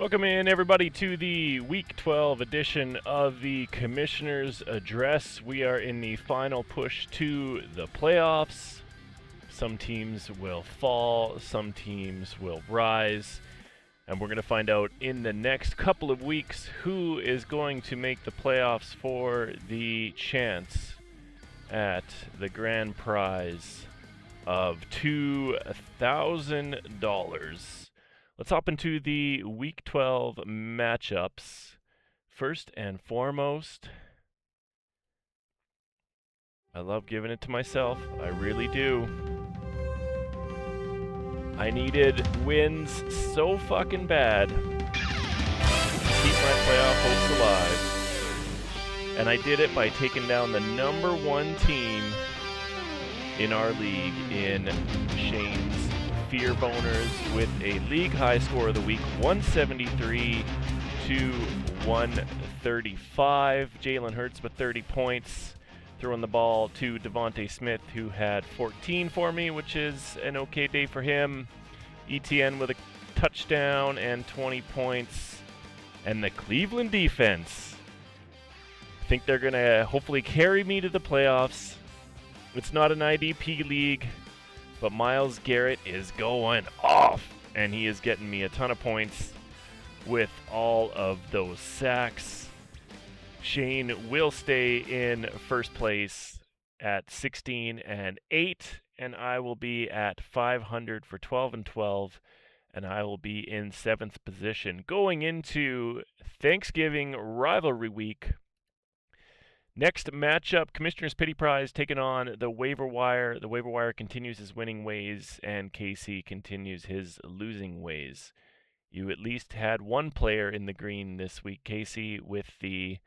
Welcome in, everybody, to the Week 12 edition of the Commissioner's Address. We are in the final push to the playoffs. Some teams will fall, some teams will rise, and we're going to find out in the next couple of weeks who is going to make the playoffs for the chance at the grand prize of $2,000. Let's hop into the Week 12 matchups. First and foremost, I love giving it to myself. I really do. I needed wins so fucking bad to keep my playoff hopes alive. And I did it by taking down the number one team in our league in Shane's Fear Boners with a league high score of the week, 173 to 135. Jalen Hurts with 30 points, throwing the ball to Devontae Smith, who had 14 for me, which is an okay day for him. ETN with a touchdown and 20 points. And the Cleveland defense, I think they're going to hopefully carry me to the playoffs. It's not an IDP league, but Myles Garrett is going off, and he is getting me a ton of points with all of those sacks. Shane will stay in first place at 16-8, and I will be at 500 for 12-12, and I will be in 7th position going into Thanksgiving rivalry week. Next matchup, Commissioner's Pity Prize taking on the Waiver Wire. The Waiver Wire continues his winning ways, and KC continues his losing ways. You at least had one player in the green this week, KC, with the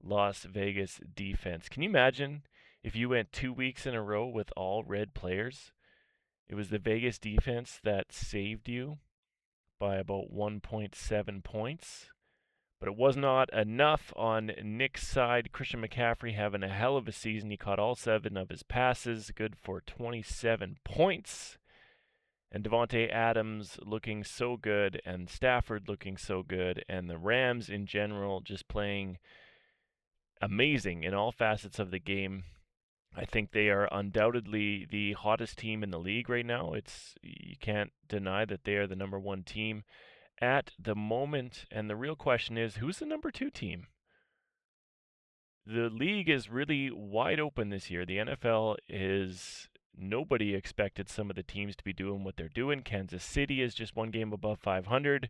Las Vegas defense. Can you imagine if you went 2 weeks in a row with all red players? It was the Vegas defense that saved you by about 1.7 points. But it was not enough on Nick's side. Christian McCaffrey having a hell of a season. He caught all 7 of his passes, good for 27 points. And Devontae Adams looking so good, and Stafford looking so good, and the Rams in general just playing amazing in all facets of the game. I think they are undoubtedly the hottest team in the league right now. You can't deny that they are the number one team at the moment, and the real question is, who's the number 2 team? The league is really wide open this year. The NFL is, nobody expected some of the teams to be doing what they're doing. Kansas City is just one game above 500.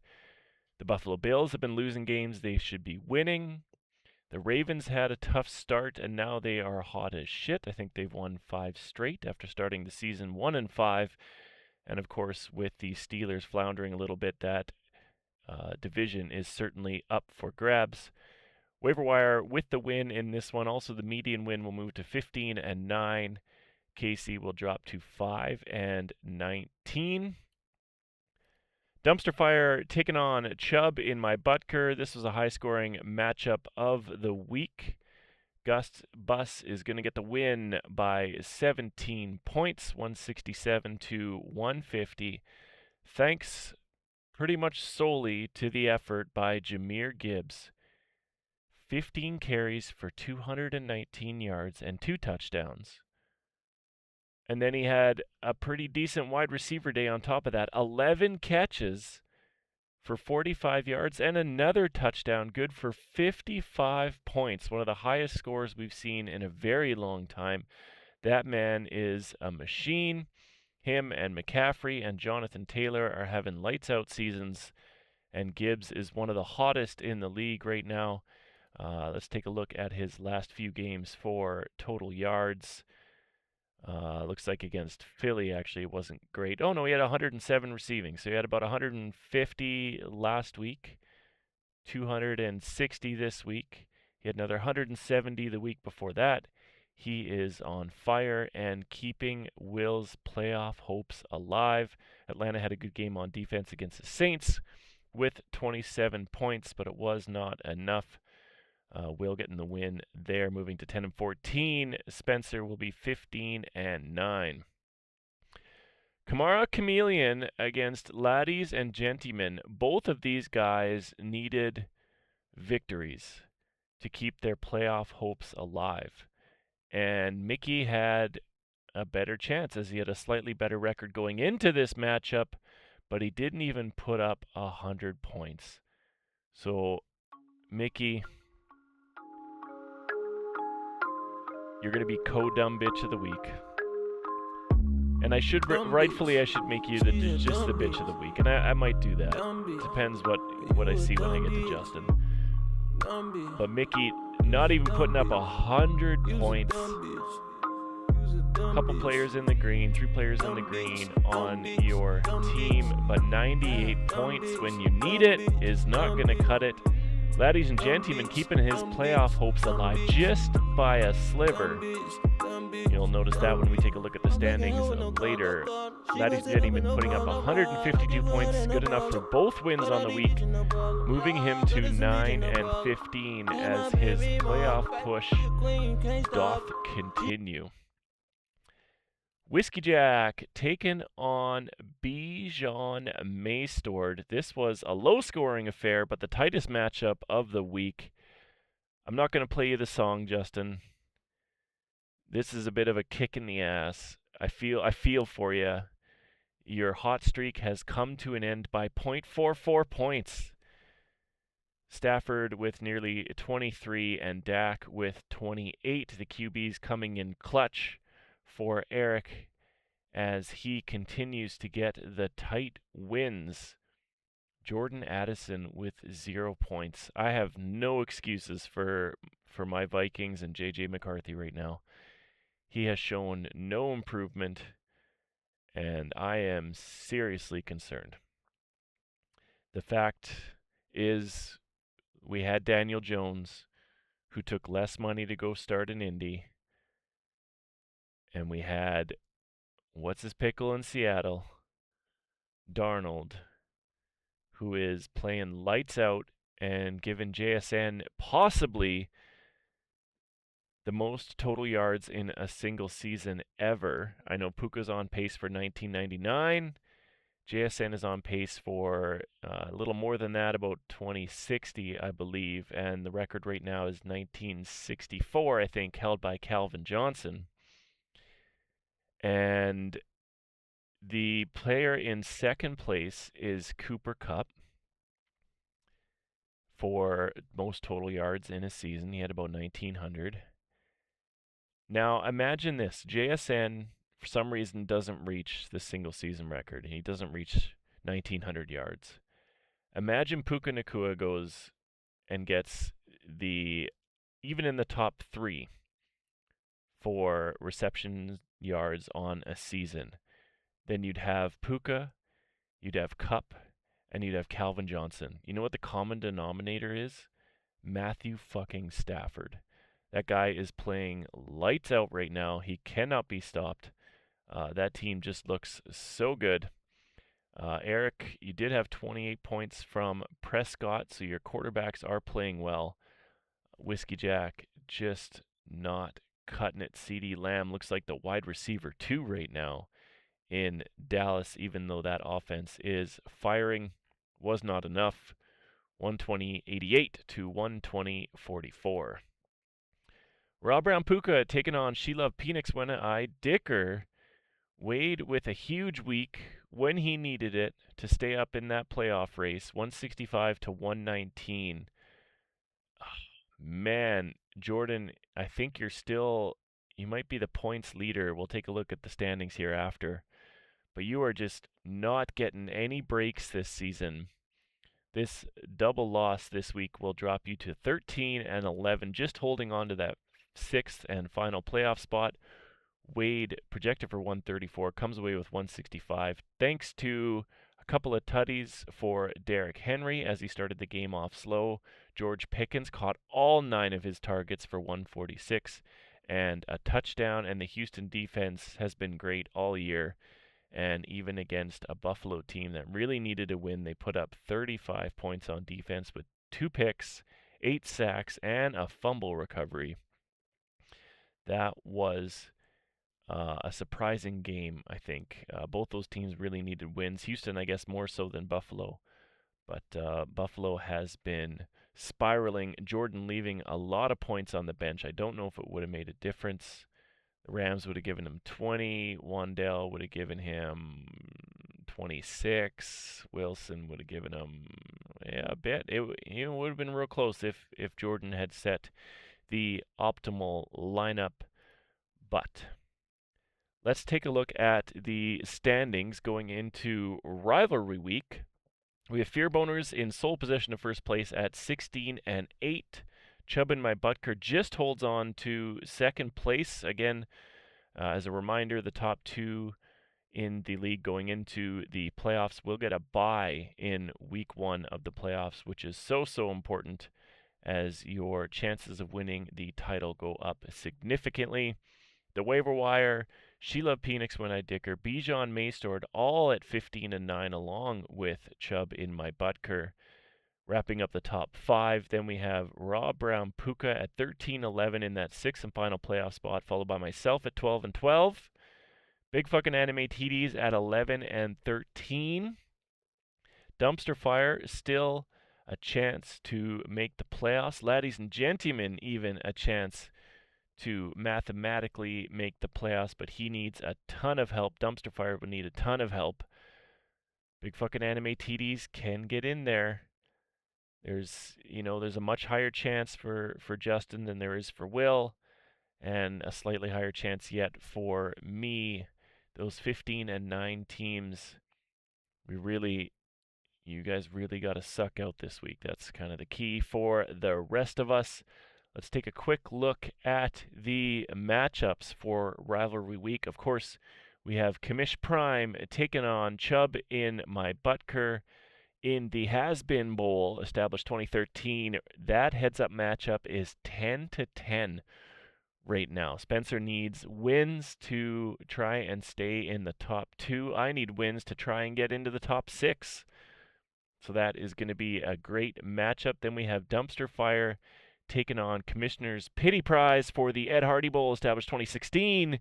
The Buffalo Bills have been losing games they should be winning. The Ravens had a tough start, and now they are hot as shit. I think they've won 5 straight after starting the season 1-5. And of course, with the Steelers floundering a little bit, that division is certainly up for grabs. Waiver Wire with the win in this one. Also, the median win will move to 15-9. KC will drop to 5-19. Dumpster Fire taking on Chubb in my Butker. This was a high-scoring matchup of the week. Gus Bus is going to get the win by 17 points, 167 to 150. Thanks pretty much solely to the effort by Jahmyr Gibbs. 15 carries for 219 yards and 2 touchdowns. And then he had a pretty decent wide receiver day on top of that. 11 catches for 45 yards and another touchdown, good for 55 points. One of the highest scores we've seen in a very long time. That man is a machine. Him and McCaffrey and Jonathan Taylor are having lights out seasons, and Gibbs is one of the hottest in the league right now. Let's take a look at his last few games for total yards. Looks like against Philly, actually, it wasn't great. Oh, no, he had 107 receiving. So he had about 150 last week, 260 this week. He had another 170 the week before that. He is on fire and keeping Will's playoff hopes alive. Atlanta had a good game on defense against the Saints with 27 points, but it was not enough. Will getting the win there, moving to 10-14. Spencer will be 15-9. Kamara Chameleon against Laddies and Gentlemen. Both of these guys needed victories to keep their playoff hopes alive. And Mickey had a better chance as he had a slightly better record going into this matchup, but he didn't even put up 100 points. So, Mickey, you're going to be co-dumb bitch of the week. And I should, rightfully, I should make you just the bitch of the week. And I might do that. Depends what I see when I get to Justin. But Mickey, not even putting up 100 points. Couple players in the green, 3 players in the green on your team, but 98 points when you need it is not going to cut it. Ladies and gentlemen, keeping his playoff hopes alive just by a sliver. You'll notice that when we take a look at the standings later. Ladies and gentlemen, putting up 152 points, good enough for both wins on the week, moving him to 9-15 as his playoff push doth continue. Whiskey Jack taking on Bijan Maystord. This was a low-scoring affair, but the tightest matchup of the week. I'm not going to play you the song, Justin. This is a bit of a kick in the ass. I feel for you. Your hot streak has come to an end by 0.44 points. Stafford with nearly 23 and Dak with 28. The QBs coming in clutch for Eric as he continues to get the tight wins. Jordan Addison with 0 points. I have no excuses for my Vikings and JJ McCarthy right now. He has shown no improvement, and I am seriously concerned. The fact is, we had Daniel Jones, who took less money to go start in Indy. And we had, what's his pickle in Seattle? Darnold, who is playing lights out and giving JSN possibly the most total yards in a single season ever. I know Puka's on pace for 1999. JSN is on pace for a little more than that, about 2060, I believe. And the record right now is 1964, I think, held by Calvin Johnson. And the player in second place is Cooper Kupp for most total yards in a season. He had about 1,900. Now, imagine this. JSN, for some reason, doesn't reach the single season record. He doesn't reach 1,900 yards. Imagine Puka Nacua goes and gets even in the top 3 for reception yards on a season. Then you'd have Puka, you'd have Kupp, and you'd have Calvin Johnson. You know what the common denominator is? Matthew fucking Stafford. That guy is playing lights out right now. He cannot be stopped. That team just looks so good. Eric, you did have 28 points from Prescott, so your quarterbacks are playing well. Whiskey Jack just not cutting it. CeeDee Lamb looks like the wide receiver 2 right now in Dallas, even though that offense is firing. Was not enough. 120-88 to 120-44. Rob Brown Puka taking on She Love Penix when I Dicker. Wade with a huge week when he needed it to stay up in that playoff race. 165 to 119. Oh, man, Jordan, I think you might be the points leader. We'll take a look at the standings here after. But you are just not getting any breaks this season. This double loss this week will drop you to 13-11, just holding on to that 6th and final playoff spot. Wade, projected for 134, comes away with 165. Thanks to a couple of tutties for Derrick Henry as he started the game off slow. George Pickens caught all 9 of his targets for 146 and a touchdown, and the Houston defense has been great all year. And even against a Buffalo team that really needed a win, they put up 35 points on defense with 2 picks, 8 sacks, and a fumble recovery. That was a surprising game, I think. Both those teams really needed wins. Houston, I guess, more so than Buffalo. But Buffalo has been spiraling. Jordan leaving a lot of points on the bench. I don't know if it would have made a difference. The Rams would have given him 20. Wandell would have given him 26. Wilson would have given him a bit. It would have been real close if Jordan had set the optimal lineup. But let's take a look at the standings going into rivalry week. We have Fear Boners in sole possession of first place at 16 and 8. Chubb and my Butker just holds on to second place. Again, as a reminder, the top two in the league going into the playoffs will get a bye in week 1 of the playoffs, which is so important as your chances of winning the title go up significantly. The waiver wire, Sheila Penix when I Dicker, Bijan Maystord, all at 15 and 9, along with Chubb in my Butker. Wrapping up the top 5, then we have Rob Brown Puka at 13-11 in that 6th and final playoff spot, followed by myself at 12 and 12. Big fucking anime TDs at 11 and 13. Dumpster Fire still a chance to make the playoffs. Ladies and gentlemen, even a chance to mathematically make the playoffs, but he needs a ton of help. Dumpster Fire would need a ton of help. Big fucking anime TDs can get in there. There's a much higher chance for Justin than there is for Will, and a slightly higher chance yet for me. Those 15 and 9 teams, you guys really got to suck out this week. That's kind of the key for the rest of us. Let's take a quick look at the matchups for rivalry week. Of course, we have Kamish Prime taking on Chubb in my Butker in the Has-Been Bowl, established 2013. That heads-up matchup is 10-10 right now. Spencer needs wins to try and stay in the top 2. I need wins to try and get into the top 6. So that is going to be a great matchup. Then we have Dumpster Fire taking on Commissioner's Pity Prize for the Ed Hardy Bowl, established 2016.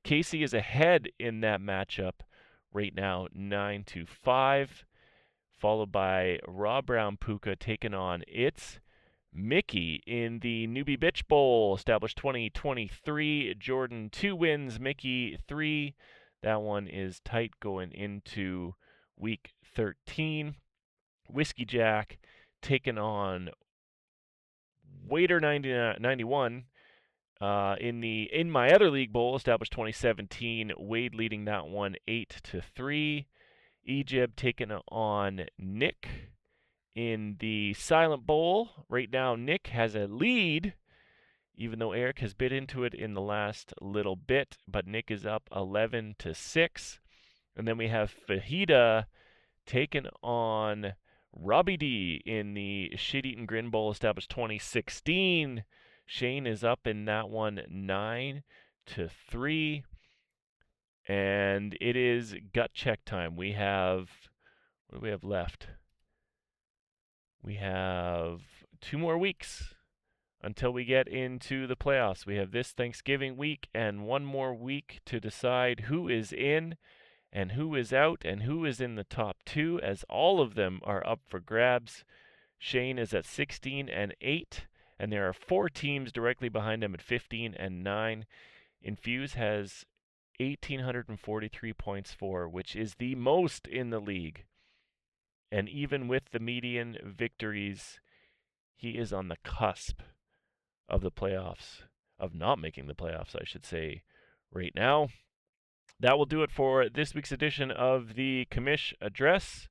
Casey is ahead in that matchup right now, 9-5, followed by Rob Brown Puka taking on Mickey in the Newbie Bitch Bowl, established 2023. Jordan 2 wins, Mickey 3. That one is tight going into week 13. Whiskey Jack taking on Waiter 91 in my other league bowl, established 2017. Wade leading that one 8-3. Egypt taking on Nick in the Silent Bowl. Right now, Nick has a lead, even though Eric has bit into it in the last little bit. But Nick is up 11-6. And then we have Fajita taking on Robbie D in the Shit Eatin' Grin Bowl, established 2016. Shane is up in that one 9-3. And it is gut check time. What do we have left? We have 2 more weeks until we get into the playoffs. We have this Thanksgiving week and 1 more week to decide who is in and who is out and who is in the top 2, as all of them are up for grabs. Shane is at 16-8, and there are 4 teams directly behind him at 15-9. Infuse has 1,843 points for, which is the most in the league. And even with the median victories, he is on the cusp of the playoffs, of not making the playoffs, I should say, right now. That will do it for this week's edition of the Commish Address.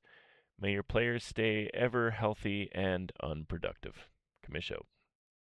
May your players stay ever healthy and unproductive. Commish out.